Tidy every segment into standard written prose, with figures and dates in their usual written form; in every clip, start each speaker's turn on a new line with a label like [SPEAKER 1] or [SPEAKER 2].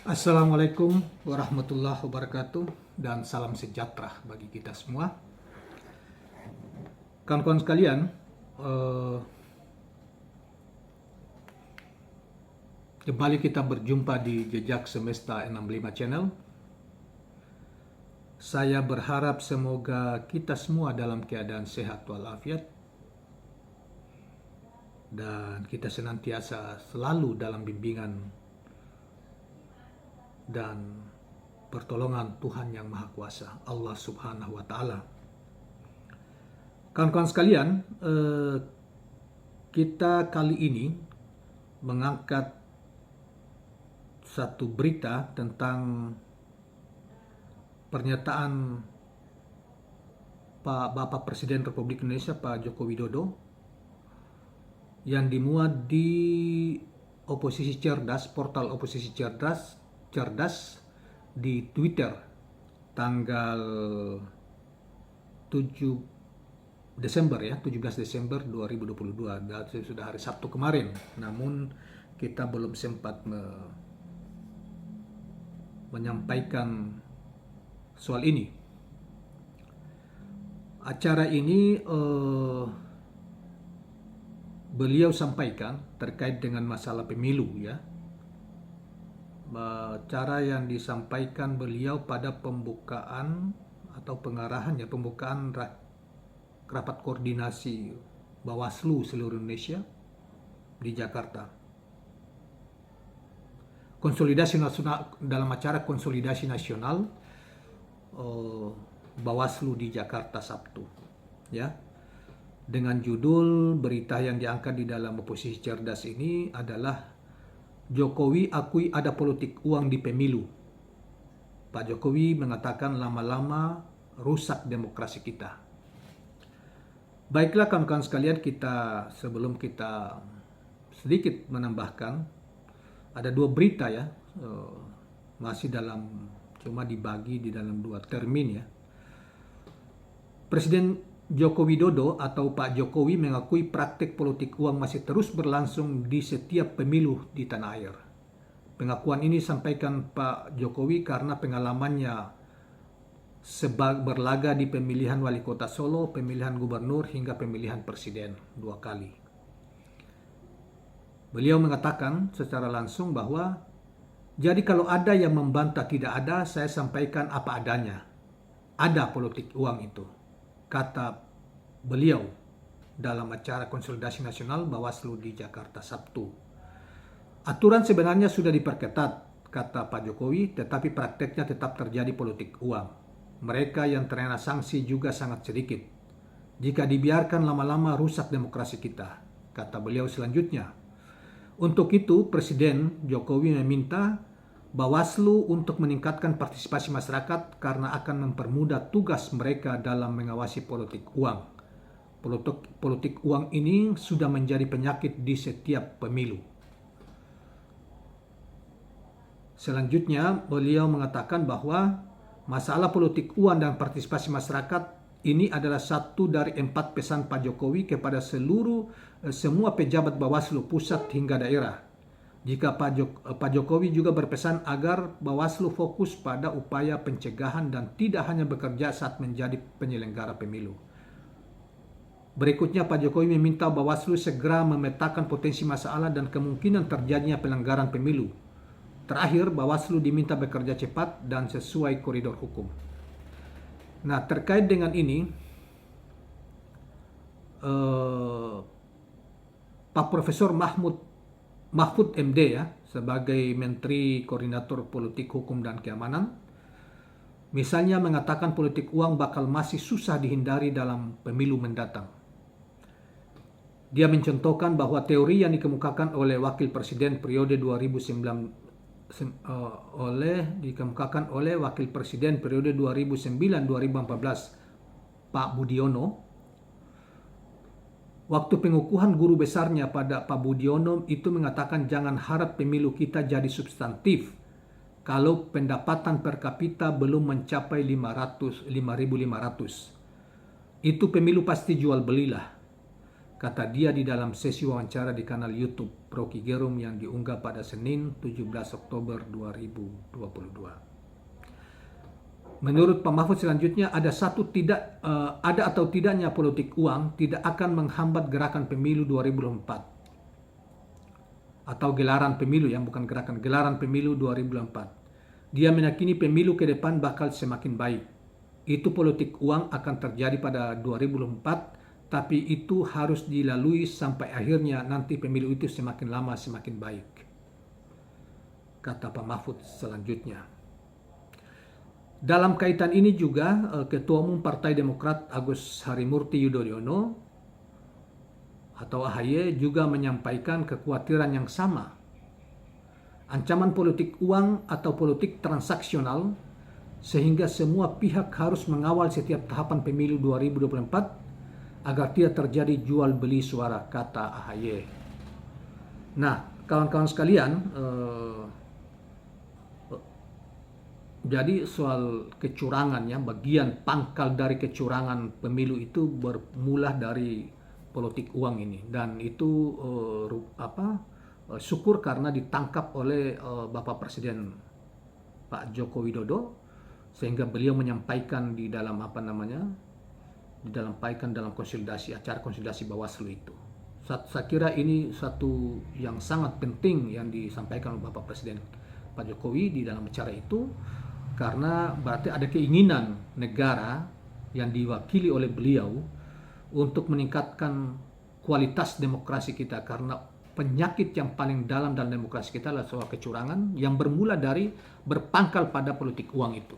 [SPEAKER 1] Assalamualaikum warahmatullahi wabarakatuh dan salam sejahtera bagi kita semua. Kawan-kawan sekalian, eh, kembali kita berjumpa di Jejak Semesta 65 Channel. Saya berharap semoga kita semua dalam keadaan sehat walafiat dan kita senantiasa selalu dalam bimbingan dan pertolongan Tuhan Yang Maha Kuasa, Allah Subhanahu wa Ta'ala. Kawan-kawan sekalian, kita kali ini mengangkat satu berita tentang pernyataan Bapak Presiden Republik Indonesia Pak Joko Widodo yang dimuat di Oposisi Cerdas, portal Oposisi Cerdas di Twitter tanggal 17 Desember 2022. Dan sudah hari Sabtu kemarin, namun kita belum sempat menyampaikan soal ini. Acara ini beliau sampaikan terkait dengan masalah pemilu, ya. Cara yang disampaikan beliau pada pembukaan atau pengarahannya, pembukaan rapat koordinasi Bawaslu seluruh Indonesia di Jakarta. Konsolidasi nasional, dalam acara konsolidasi nasional Bawaslu di Jakarta Sabtu, ya. Dengan judul berita yang diangkat di dalam Oposisi Cerdas ini adalah Jokowi akui ada politik uang di pemilu. Pak Jokowi mengatakan lama-lama rusak demokrasi kita. Baiklah kawan-kawan sekalian, sebelum kita sedikit menambahkan, ada dua berita, ya, masih cuma dibagi di dalam dua termin, ya. Presiden Joko Widodo atau Pak Jokowi mengakui praktik politik uang masih terus berlangsung di setiap pemilu di tanah air. Pengakuan ini disampaikan Pak Jokowi karena pengalamannya berlaga di pemilihan wali kota Solo, pemilihan gubernur hingga pemilihan presiden 2 kali. Beliau mengatakan secara langsung bahwa jadi kalau ada yang membantah tidak ada, saya sampaikan apa adanya. Ada politik uang itu, kata beliau dalam acara konsolidasi nasional Bawaslu di Jakarta Sabtu. Aturan sebenarnya sudah diperketat, kata Pak Jokowi, tetapi prakteknya tetap terjadi politik uang. Mereka yang terkena sanksi juga sangat sedikit. Jika dibiarkan lama-lama rusak demokrasi kita, kata beliau selanjutnya. Untuk itu, Presiden Jokowi meminta Bawaslu untuk meningkatkan partisipasi masyarakat karena akan mempermudah tugas mereka dalam mengawasi politik uang. Politik uang ini sudah menjadi penyakit di setiap pemilu. Selanjutnya, beliau mengatakan bahwa masalah politik uang dan partisipasi masyarakat ini adalah satu dari 4 pesan Pak Jokowi kepada semua pejabat Bawaslu pusat hingga daerah. Jika Pak Jokowi juga berpesan agar Bawaslu fokus pada upaya pencegahan dan tidak hanya bekerja saat menjadi penyelenggara pemilu. Berikutnya, Pak Jokowi meminta Bawaslu segera memetakan potensi masalah dan kemungkinan terjadinya pelanggaran pemilu. Terakhir, Bawaslu diminta bekerja cepat dan sesuai koridor hukum. Nah, terkait dengan ini, Pak Profesor Mahfud MD, ya, sebagai Menteri Koordinator Politik Hukum dan Keamanan, misalnya mengatakan politik uang bakal masih susah dihindari dalam pemilu mendatang. Dia mencontohkan bahwa teori yang dikemukakan oleh Wakil Presiden periode 2009 2014 Pak Budiono. Waktu pengukuhan guru besarnya pada Pak Budiono itu mengatakan jangan harap pemilu kita jadi substantif kalau pendapatan per kapita belum mencapai 5.500. Itu pemilu pasti jual belilah. kata dia di dalam sesi wawancara di kanal YouTube Rocky Gerung yang diunggah pada Senin 17 Oktober 2022. Menurut Pak Mahfud selanjutnya ada atau tidaknya politik uang tidak akan menghambat gerakan pemilu 2024 atau gelaran pemilu, yang bukan gelaran pemilu 2024. Dia meyakini pemilu ke depan bakal semakin baik. Itu politik uang akan terjadi pada 2024, tapi itu harus dilalui sampai akhirnya nanti pemilu itu semakin lama semakin baik, kata Pak Mahfud selanjutnya. Dalam kaitan ini juga, Ketua Umum Partai Demokrat Agus Harimurti Yudhoyono atau AHY juga menyampaikan kekhawatiran yang sama. Ancaman politik uang atau politik transaksional sehingga semua pihak harus mengawal setiap tahapan pemilu 2024 agar tidak terjadi jual beli suara, kata AHY. Nah, kawan-kawan sekalian, jadi soal kecurangan, ya, bagian pangkal dari kecurangan pemilu itu bermula dari politik uang ini, dan itu syukur karena ditangkap oleh Bapak Presiden Pak Joko Widodo, sehingga beliau menyampaikan di dalam dalam acara konsolidasi Bawaslu itu. Saya kira ini satu yang sangat penting yang disampaikan oleh Bapak Presiden Pak Jokowi di dalam acara itu, karena berarti ada keinginan negara yang diwakili oleh beliau untuk meningkatkan kualitas demokrasi kita, karena penyakit yang paling dalam demokrasi kita adalah soal kecurangan yang bermula dari berpangkal pada politik uang itu.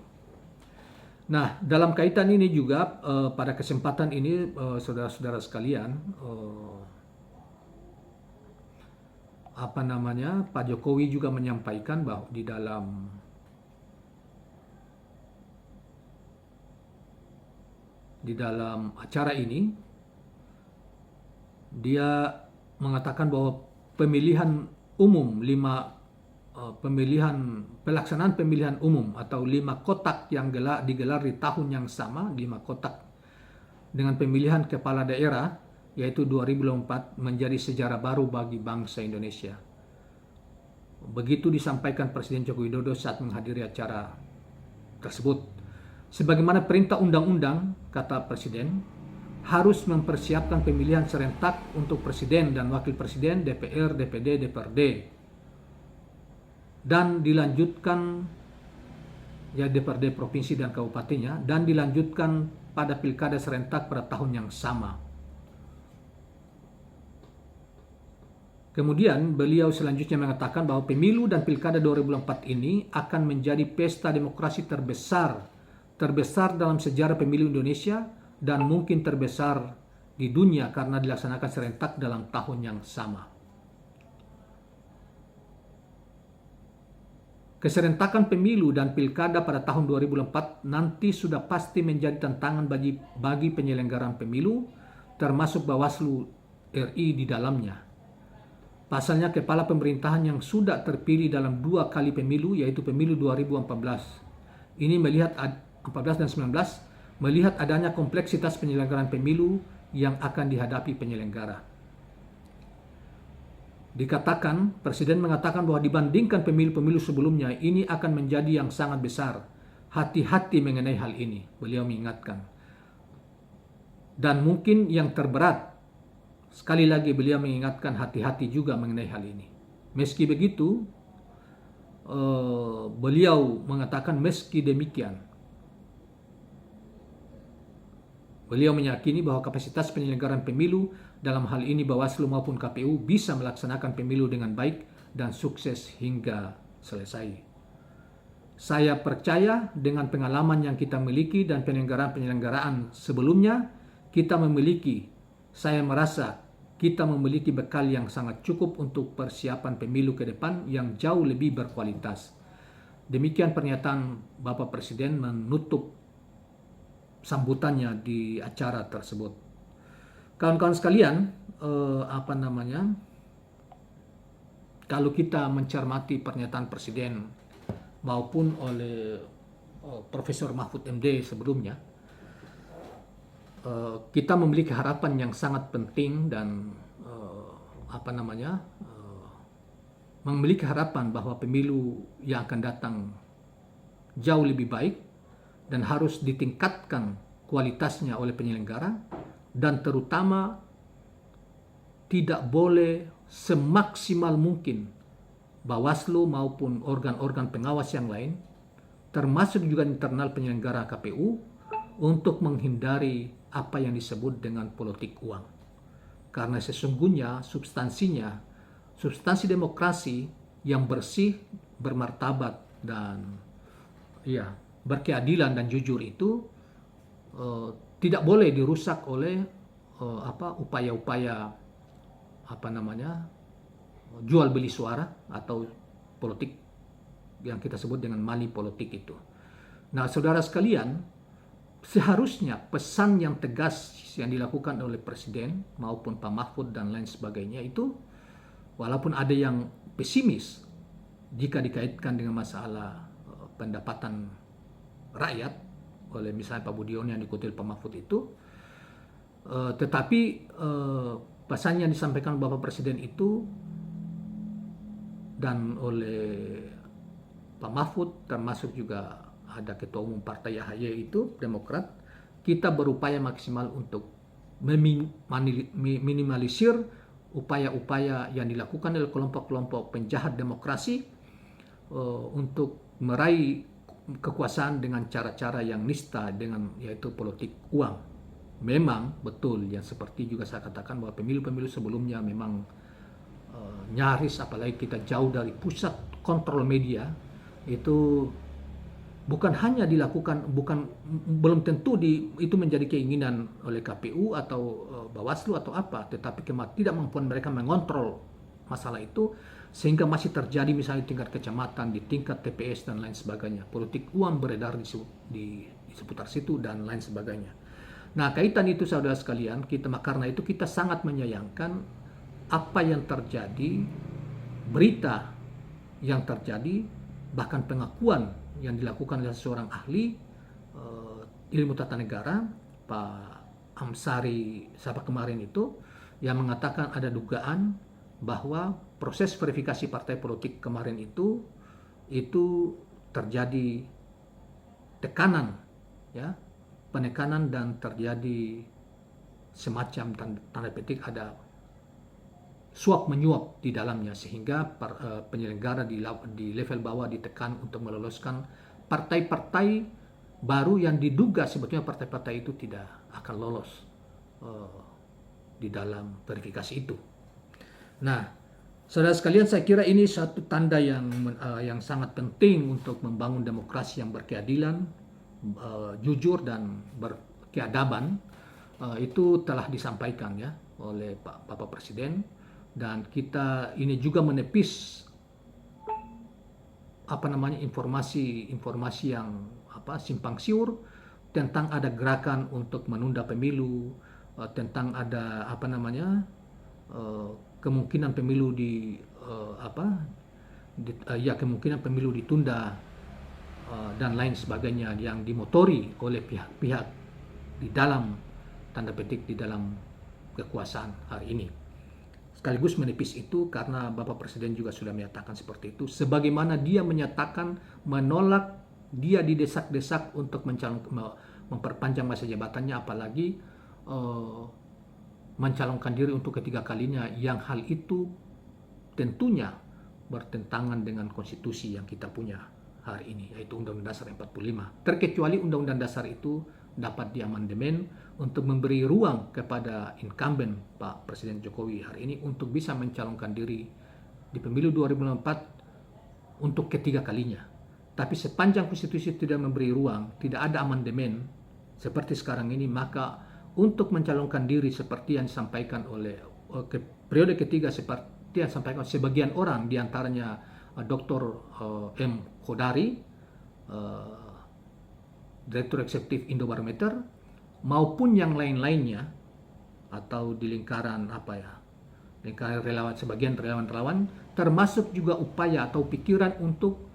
[SPEAKER 1] Nah, dalam kaitan ini juga pada kesempatan ini saudara-saudara sekalian, Pak Jokowi juga menyampaikan bahwa di dalam acara ini dia mengatakan bahwa pelaksanaan pemilihan umum atau 5 kotak yang digelar di tahun yang sama, 5 kotak dengan pemilihan kepala daerah yaitu 2024 menjadi sejarah baru bagi bangsa Indonesia. Begitu disampaikan Presiden Joko Widodo saat menghadiri acara tersebut. Sebagaimana perintah undang-undang, kata Presiden, harus mempersiapkan pemilihan serentak untuk Presiden dan Wakil Presiden, DPR, DPD, DPRD. Dan dilanjutkan, ya, DPRD Provinsi dan Kabupatennya, dan dilanjutkan pada pilkada serentak pada tahun yang sama. Kemudian beliau selanjutnya mengatakan bahwa pemilu dan pilkada 2024 ini akan menjadi pesta demokrasi terbesar dalam sejarah pemilu Indonesia dan mungkin terbesar di dunia karena dilaksanakan serentak dalam tahun yang sama. Keserentakan pemilu dan pilkada pada tahun 2024 nanti sudah pasti menjadi tantangan bagi penyelenggaraan pemilu, termasuk Bawaslu RI di dalamnya. Pasalnya, kepala pemerintahan yang sudah terpilih dalam 2 kali pemilu, yaitu pemilu 2014 ini melihat 14 dan 19, melihat adanya kompleksitas penyelenggaraan pemilu yang akan dihadapi penyelenggara. Presiden mengatakan bahwa dibandingkan pemilu-pemilu sebelumnya, ini akan menjadi yang sangat besar. Hati-hati mengenai hal ini, beliau mengingatkan. Dan mungkin yang terberat, sekali lagi beliau mengingatkan hati-hati juga mengenai hal ini. Meski begitu, beliau mengatakan meski demikian, beliau meyakini bahwa kapasitas penyelenggaraan pemilu, dalam hal ini Bawaslu maupun KPU, bisa melaksanakan pemilu dengan baik dan sukses hingga selesai. Saya percaya dengan pengalaman yang kita miliki dan penyelenggaraan sebelumnya, saya merasa kita memiliki bekal yang sangat cukup untuk persiapan pemilu ke depan yang jauh lebih berkualitas. Demikian pernyataan Bapak Presiden menutup sambutannya di acara tersebut. Kawan-kawan sekalian, kalau kita mencermati pernyataan Presiden maupun oleh Profesor Mahfud MD sebelumnya, kita memiliki harapan yang sangat penting dan apa namanya memiliki harapan bahwa pemilu yang akan datang jauh lebih baik dan harus ditingkatkan kualitasnya oleh penyelenggara, dan terutama tidak boleh semaksimal mungkin Bawaslu maupun organ-organ pengawas yang lain, termasuk juga internal penyelenggara KPU, untuk menghindari apa yang disebut dengan politik uang. Karena sesungguhnya substansi demokrasi yang bersih, bermartabat, dan berkeadilan dan jujur itu tidak boleh dirusak oleh upaya-upaya jual beli suara atau politik yang kita sebut dengan money politik itu. Nah, saudara sekalian, seharusnya pesan yang tegas yang dilakukan oleh Presiden maupun Pak Mahfud dan lain sebagainya itu, walaupun ada yang pesimis jika dikaitkan dengan masalah pendapatan rakyat oleh misalnya Pak Budiono yang dikutip Pak Mahfud itu, tetapi pesan yang disampaikan Bapak Presiden itu dan oleh Pak Mahfud, termasuk juga ada Ketua Umum Partai AHY itu, Demokrat, kita berupaya maksimal untuk meminimalisir upaya-upaya yang dilakukan oleh kelompok-kelompok penjahat demokrasi untuk meraih kekuasaan dengan cara-cara yang nista, yaitu politik uang. Memang betul yang seperti juga saya katakan bahwa pemilu-pemilu sebelumnya memang nyaris, apalagi kita jauh dari pusat kontrol media, itu bukan hanya dilakukan, belum tentu itu menjadi keinginan oleh KPU atau Bawaslu atau apa, tetapi tidak mampuan mereka mengontrol masalah itu, sehingga masih terjadi misalnya di tingkat kecamatan, di tingkat TPS dan lain sebagainya. Politik uang beredar di seputar situ dan lain sebagainya. Nah, kaitan itu saudara sekalian, karena itu kita sangat menyayangkan apa yang terjadi, berita yang terjadi, bahkan pengakuan yang dilakukan oleh seorang ahli ilmu tata negara, Pak Amsari siapa kemarin itu, yang mengatakan ada dugaan bahwa proses verifikasi partai politik kemarin itu terjadi tekanan, penekanan, dan terjadi semacam tanda petik ada suap menyuap di dalamnya, sehingga penyelenggara di level bawah ditekan untuk meloloskan partai-partai baru yang diduga sebetulnya partai-partai itu tidak akan lolos di dalam verifikasi itu. Nah, saudara sekalian, saya kira ini satu tanda yang sangat penting untuk membangun demokrasi yang berkeadilan, jujur, dan berkeadaban. Itu telah disampaikan oleh Bapak Presiden. Dan kita ini juga menepis informasi yang simpang siur tentang ada gerakan untuk menunda pemilu, tentang ada kemungkinan pemilu kemungkinan pemilu ditunda dan lain sebagainya, yang dimotori oleh pihak-pihak di dalam tanda petik di dalam kekuasaan hari ini. Sekaligus menepis itu karena Bapak Presiden juga sudah menyatakan seperti itu, sebagaimana dia menyatakan menolak, dia didesak-desak untuk memperpanjang masa jabatannya, apalagi mencalonkan diri untuk ketiga kalinya, yang hal itu tentunya bertentangan dengan konstitusi yang kita punya hari ini, yaitu Undang-Undang Dasar 45. Terkecuali Undang-Undang Dasar itu dapat diamandemen untuk memberi ruang kepada incumbent Pak Presiden Jokowi hari ini untuk bisa mencalonkan diri di pemilu 2024 untuk ketiga kalinya. Tapi sepanjang konstitusi tidak memberi ruang, tidak ada amandemen seperti sekarang ini, maka untuk mencalonkan diri seperti yang disampaikan oleh periode ketiga, seperti yang disampaikan sebagian orang, diantaranya Dr. M. Kodari, Direktur Eksekutif Indobarometer, maupun yang lain-lainnya, atau di lingkaran lingkaran relawan, sebagian relawan-relawan, termasuk juga upaya atau pikiran untuk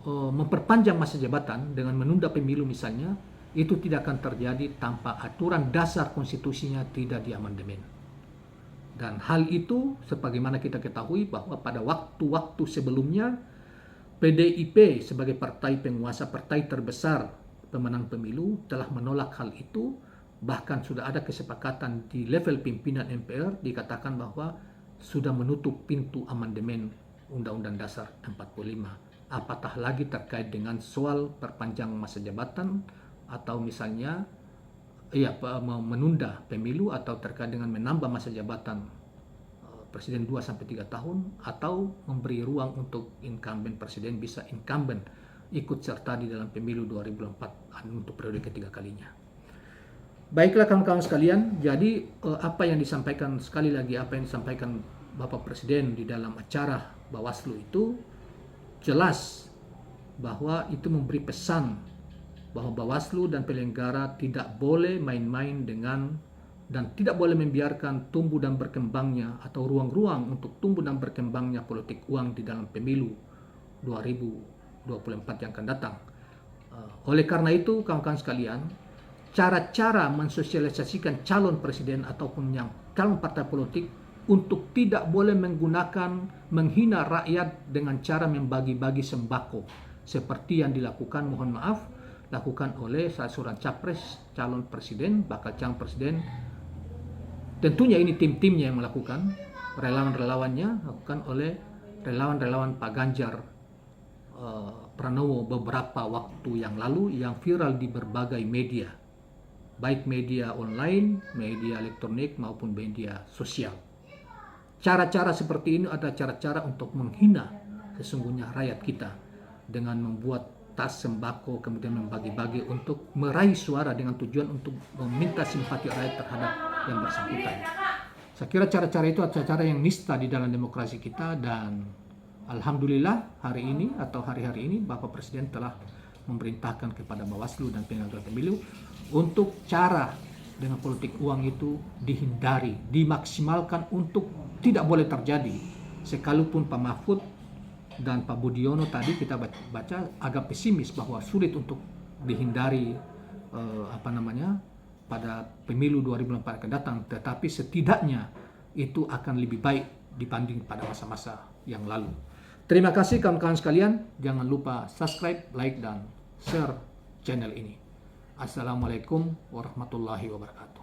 [SPEAKER 1] memperpanjang masa jabatan dengan menunda pemilu misalnya, itu tidak akan terjadi tanpa aturan dasar konstitusinya tidak diamandemen. Dan hal itu sebagaimana kita ketahui bahwa pada waktu-waktu sebelumnya PDIP sebagai partai penguasa, partai terbesar pemenang pemilu telah menolak hal itu. Bahkan sudah ada kesepakatan di level pimpinan MPR dikatakan bahwa sudah menutup pintu amandemen Undang-Undang Dasar 45. Apatah lagi terkait dengan soal perpanjang masa jabatan atau misalnya menunda pemilu atau terkait dengan menambah masa jabatan presiden 2 sampai 3 tahun atau memberi ruang untuk incumbent presiden bisa incumbent ikut serta di dalam pemilu 2004 untuk periode ketiga kalinya. Baiklah kawan-kawan sekalian, jadi apa yang disampaikan sekali lagi apa yang disampaikan Bapak Presiden di dalam acara Bawaslu itu jelas bahwa itu memberi pesan bahwa Bawaslu dan penyelenggara tidak boleh main-main dengan dan tidak boleh membiarkan tumbuh dan berkembangnya atau ruang-ruang untuk tumbuh dan berkembangnya politik uang di dalam pemilu 2024 yang akan datang. Oleh karena itu kawan-kawan sekalian, cara-cara mensosialisasikan calon presiden ataupun yang calon partai politik untuk tidak boleh menghina rakyat dengan cara membagi-bagi sembako seperti yang dilakukan, mohon maaf, lakukan oleh salah seorang capres calon presiden, bakal calon presiden. Tentunya ini tim-timnya yang melakukan, relawan-relawannya lakukan oleh relawan-relawan Pak Ganjar Pranowo beberapa waktu yang lalu yang viral di berbagai media, baik media online, media elektronik maupun media sosial. Cara-cara seperti ini adalah cara-cara untuk menghina sesungguhnya rakyat kita dengan membuat tas sembako kemudian membagi-bagi untuk meraih suara dengan tujuan untuk meminta simpati rakyat terhadap yang bersangkutan. Saya kira cara-cara itu adalah cara yang nista di dalam demokrasi kita dan alhamdulillah hari ini atau hari-hari ini Bapak Presiden telah memerintahkan kepada Bawaslu dan penyelenggara pemilu untuk cara dengan politik uang itu dihindari, dimaksimalkan untuk tidak boleh terjadi. Sekalipun Pak Mahfud dan Pak Budiono tadi kita baca agak pesimis bahwa sulit untuk dihindari pada pemilu 2024 akan datang, tetapi setidaknya itu akan lebih baik dibanding pada masa-masa yang lalu. Terima kasih kawan-kawan sekalian, jangan lupa subscribe, like, dan share channel ini. Assalamualaikum warahmatullahi wabarakatuh.